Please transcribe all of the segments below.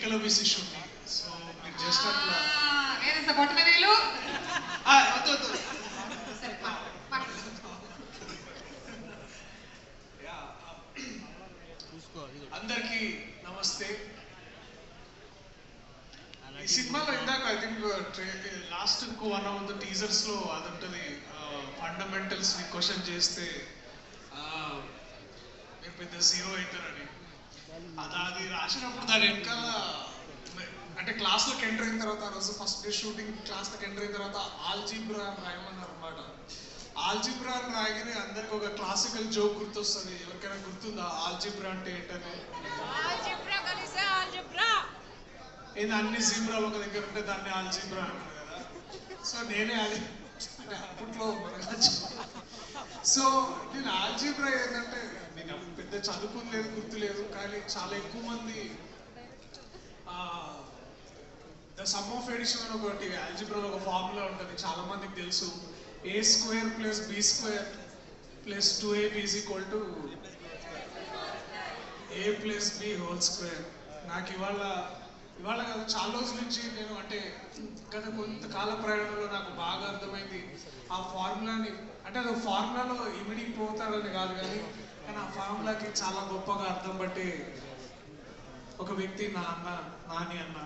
Eklavya శిష్యుడిని. So మీరు just అట్లా నేను కొట్టిన వేలు వద్దు వద్దు. అందరికీ నమస్తే. ఈ సినిమాలో ఇందాక I think last 1 of the teasers లో అది ఉంటుంది, ఫండమెంటల్స్ ని క్వశ్చన్ చేస్తే మీరు పెద్ద జీరో అవుతారని. అది రాసినప్పుడు దాని వెనకాల అంటే క్లాస్లోకి ఎంటర్ అయిన తర్వాత, ఆ రోజు ఫస్ట్ డే షూటింగ్ క్లాస్లోకి ఎంటర్ అయిన తర్వాత ఆల్జీబ్రా అని రాయమన్నారు అనమాట. ఆల్జీబ్రా అని రాయగానే అందరికి ఒక క్లాసికల్ జోక్ గుర్తొస్తుంది. ఎవరికైనా గుర్తుందా ఆల్జీబ్రా అంటే ఏంటనే? ఏంది అన్ని జీబ్రాలు ఒక దగ్గర ఉంటే దాన్ని ఆల్జీబ్రా అంటారు కదా. సో నేనే అది అంటే అప్పట్లో సో నేను ఆల్జీబ్రా ఏంటంటే నేను పెద్ద చదువుకోలేదు, గుర్తులేదు, కానీ చాలా ఎక్కువ మంది ద సమ్ ఆఫ్ ఎడిషన్ అని ఒకటి ఆల్జీబ్రాలో ఒక ఫార్ములా ఉంటుంది, చాలా మందికి తెలుసు. a square plus b square plus 2ab is equal to a plus b whole square. నాకు ఇవాళ కాదు, చాలా రోజుల నుంచి నేను అంటే గత కొంతకాల ప్రయాణంలో నాకు బాగా అర్థమైంది ఆ ఫార్ములాని. అంటే అది ఫార్ములాలో ఇమిడిపోతాడని కాదు కానీ ఆ ఫార్ములాకి చాలా గొప్పగా అర్థం పట్టి ఒక వ్యక్తి నాని అన్న.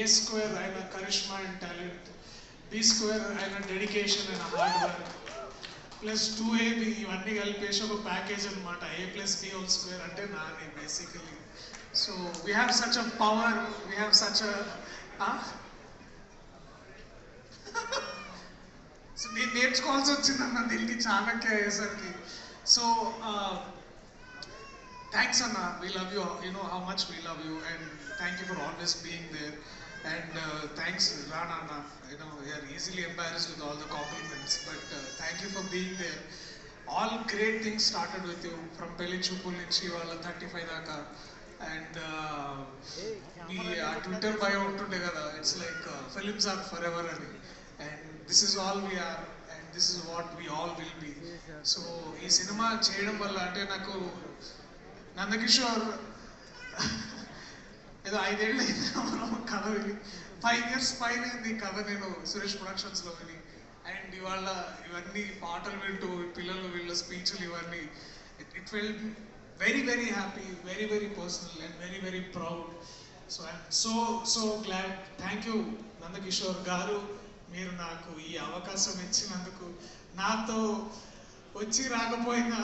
ఏ స్క్వేర్ ఆయన charisma and talent, B square ఆయన dedication and hard work, plus 2ab ఇవన్నీ కలిపేసి ఒక ప్యాకేజ్ అనమాట. a plus b whole square అంటే Nani basically. So we have such a power, we have such so నేను నేర్చుకోవాల్సి వచ్చిందన్న ఢిల్లీ చాణక్య అయ్యేసరికి. సో థ్యాంక్స్ అన్న, we love you, you know how much we love you, and thank you for always being there. And thanks Rana Anna, you know we are easily embarrassed with all the compliments, but thank you for being there. All great things started with you, from Pelli Choopul nunchi valla 35 daka, and me Twitter bio untunde kada, it's like films are forever ani, and this is all we are and this is what we all will be. So ee cinema cheyadam valla ante naku Nandakishore ఏదో 5 ఏళ్ళు అయింది కథ విని, 5 years పైన ఈ కథ నేను సురేష్ ప్రొడక్షన్స్లో విని, అండ్ ఇవాళ ఇవన్నీ పాటలు వింటూ పిల్లలు వీళ్ళ స్పీచ్లు ఇవన్నీ it fell very very happy, very very personal and very very proud. So I'm so glad. Thank you Nandakishore garu, మీరు నాకు ఈ అవకాశం ఇచ్చినందుకు. నాతో వచ్చి రాకపోయినా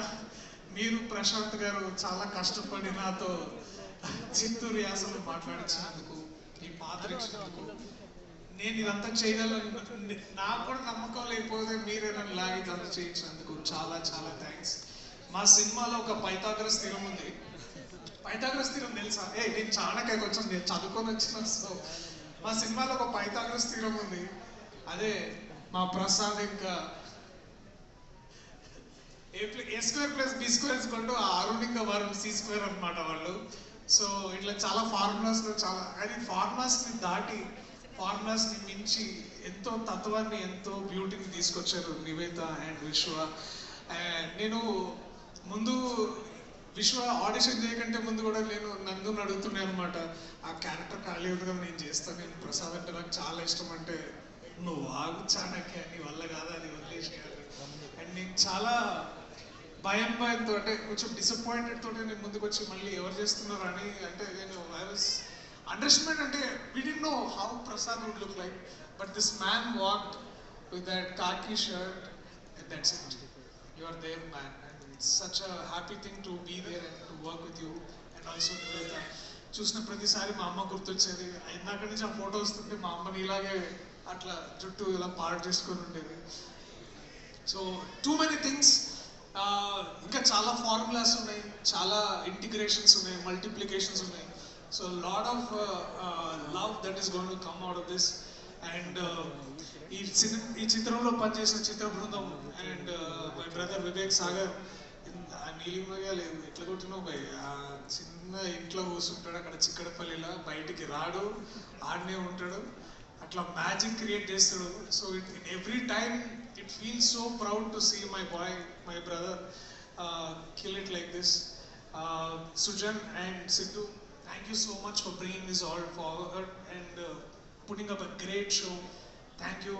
మీరు ప్రశాంత్ గారు చాలా కష్టపడి నాతో చిత్తూరు యాసలో మాట్లాడించినందుకు, ఈ పాత్ర ఇచ్చినందుకు, నేను ఇదంతా చేయగలను నాకు కూడా నమ్మకం లేకపోతే మీరే నన్ను లాగి ఇదంతా చేయించినందుకు చాలా చాలా థ్యాంక్స్. మా సినిమాలో ఒక పైథాగరస్ థియరం ఉంది. పైథాగరస్ థియరం తెలుసా? నేను చాణక్యకి వచ్చాను, నేను చదువుకొని వచ్చిన. సో మా సినిమాలో ఒక పైథాగరస్ థియరం ఉంది. అదే మా ప్రసాద్ ఇంకా A square plus B square ఇస్కొంటూ అరుణ్ ఇంకా వరుణ్ సి స్క్వేర్ అనమాట వాళ్ళు. సో ఇట్లా చాలా ఫార్ములాస్లో చాలా, అది ఫార్ములాస్ని దాటి ఫార్ములాస్ని మించి ఎంతో తత్వాన్ని, ఎంతో బ్యూటీని తీసుకొచ్చారు నివేత అండ్ విశ్వ. నేను ముందు విశ్వ ఆడిషన్ చేయకంటే ముందు కూడా నేను నందు అడుగుతున్నాను అనమాట, ఆ క్యారెక్టర్ ఖాళీ ఉంది కదా నేను చేస్తాను, నేను ప్రసాద్ అంటే నాకు చాలా ఇష్టం అంటే, నువ్వు ఆగు చాణక్య నీ వల్ల కాదు అది వదిలేసేయాలి. అండ్ నేను చాలా భయంతో అంటే కొంచెం డిసప్పాయింటెడ్ తోటి నేను ముందుకు వచ్చి మళ్ళీ ఎవరు చేస్తున్నారు అని అంటే నేను ఐ వాజ్ అండర్స్టాండ్. అంటే we didn't know how Prasad would look like, but this man walked with that khaki shirt and that's it. You are there man, and it's such a happy thing to be there and to work with you. And also Nivetha చూసిన ప్రతిసారి మా అమ్మ గుర్తొచ్చేది. ఇందాక నుంచి ఆ photo వస్తుంటే మా అమ్మని ఇలాగే అట్లా జుట్టు ఇలా పార్ట్ చేసుకొని ఉండేది. సో టూ మెనీ థింగ్స్, ఇంకా చాలా ఫార్ములాస్ ఉన్నాయి, చాలా ఇంటిగ్రేషన్స్ ఉన్నాయి, మల్టిప్లికేషన్స్ ఉన్నాయి. So lot of love that is going to come out of this. And ఈ చిత్రంలో పనిచేసిన చిత్ర బృందం and my brother Vivek Sagar, నీలిమగా లేదు ఎట్లా కొట్టినావు భయ్, చిన్న ఇంట్లో కూర్చుంటాడు అక్కడ చిక్కడపల్లిలా, బయటికి రాడు, ఆడనే ఉంటాడు, అట్లా మ్యాజిక్ క్రియేట్ చేస్తాడు. So every time it feels so proud to see my boy, my brother kill it like this. Sujan and Sidhu, Thank you so much for bringing this all forward and putting up a great show. Thank you.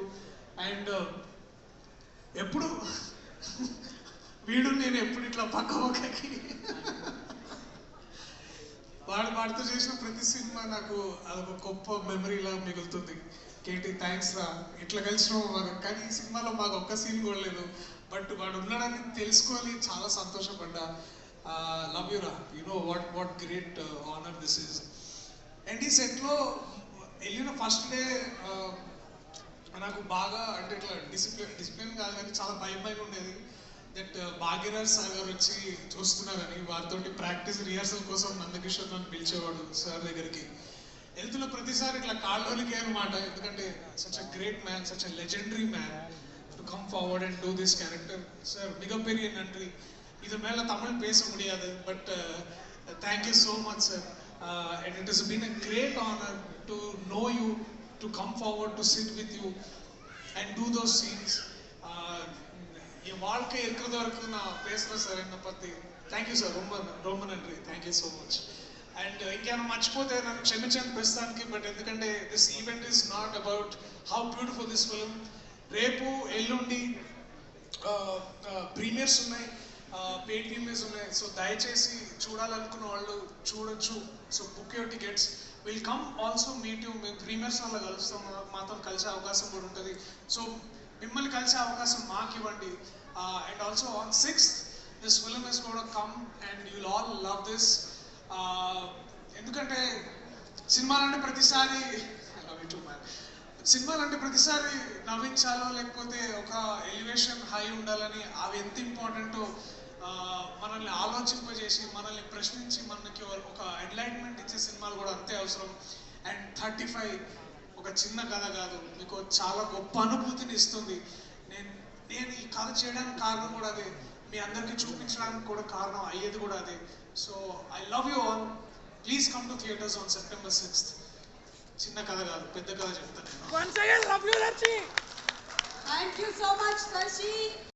And ఎప్పుడు వీడు నేను ఎప్పుడు ఇట్లా పక్క పక్కకి వాడితో చేసిన ప్రతి సినిమా నాకు అదొక గొప్ప మెమరీలా మిగులుతుంది. కేటీ థ్యాంక్స్ రా, ఇట్లా కలిసిన కానీ ఈ సినిమాలో మాకు ఒక్క సీన్ కూడా లేదు. బట్ వాడు ఉన్నాడని తెలుసుకొని చాలా సంతోషపడ్డా. లవ్ యూ రా, you know what great honour this is. And ఈ సెట్లో వెళ్ళిన ఫస్ట్ డే నాకు బాగా అంటే ఇట్లా డిసిప్లిన్ కాదు కానీ చాలా భయం ఉండేది. దట్ భాగ్యరాజ్ సార్ గారు వచ్చి చూస్తున్నారని వారితో ప్రాక్టీస్ రిహార్సల్ కోసం నందకిషోర్ నన్ను పిలిచేవాడు సార్ దగ్గరికి. వెళ్తున్న ప్రతిసారి ఇట్లా కాళ్ళోలికే అనమాట. ఎందుకంటే such a great man, such a legendary man to come forward and do this character. Sir మిగపెரிய நன்றி. இது மேல தமிழ் பேச முடியாது, but thank you so much sir, and it has been a great honor to know you, to come forward to sit with you and do those scenes. என் வாழ்க்கை இருக்கிறது வரைக்கும் நான் பேசுகிறேன் சார் என்னை பற்றி. థ్యాంక్ సార్, ரொம்ப ரொம்ப நன்றி. Thank so much. అండ్ ఇంకేమైనా మర్చిపోతే నన్ను క్షమించండి ప్రస్తుతానికి. బట్ ఎందుకంటే this event is not about how beautiful this film. రేపు ఎల్లుండి ప్రీమియర్స్ ఉన్నాయి, పెయిడ్ ప్రీమియర్స్ ఉన్నాయి. సో దయచేసి చూడాలనుకున్న వాళ్ళు చూడొచ్చు. So book your tickets. Will come also meet you. మేము ప్రీమియర్స్ వల్ల కలుస్తాం, మాతో కలిసే అవకాశం కూడా ఉంటుంది. సో మిమ్మల్ని కలిసే అవకాశం మాకు ఇవ్వండి. And also on 6th this film is gonna come and you'll all love this. ఎందుకంటే సినిమాలంటే ప్రతిసారి సినిమాలంటే ప్రతిసారి నవ్వించాలో లేకపోతే ఒక ఎలివేషన్ హై ఉండాలని, అవి ఎంత ఇంపార్టెంటో మనల్ని ఆలోచింపజేసి మనల్ని ప్రశ్నించి మనకి ఒక ఎన్లైట్మెంట్ ఇచ్చే సినిమాలు కూడా అంతే అవసరం. అండ్ 35 ఒక చిన్న కథ కాదు, మీకు చాలా గొప్ప అనుభూతిని ఇస్తుంది. నేను ఈ కథ చేయడానికి కారణం కూడా అదే, మీ అందరికీ చూపించడానికి కూడా కారణం అయ్యేది కూడా అదే. So I love you all. Please come to theatres on September 6th. చిన్న కథ కాదు, పెద్ద కథ చెప్తాను. Once again, love you, Darshi. Thank you so much, Darshi.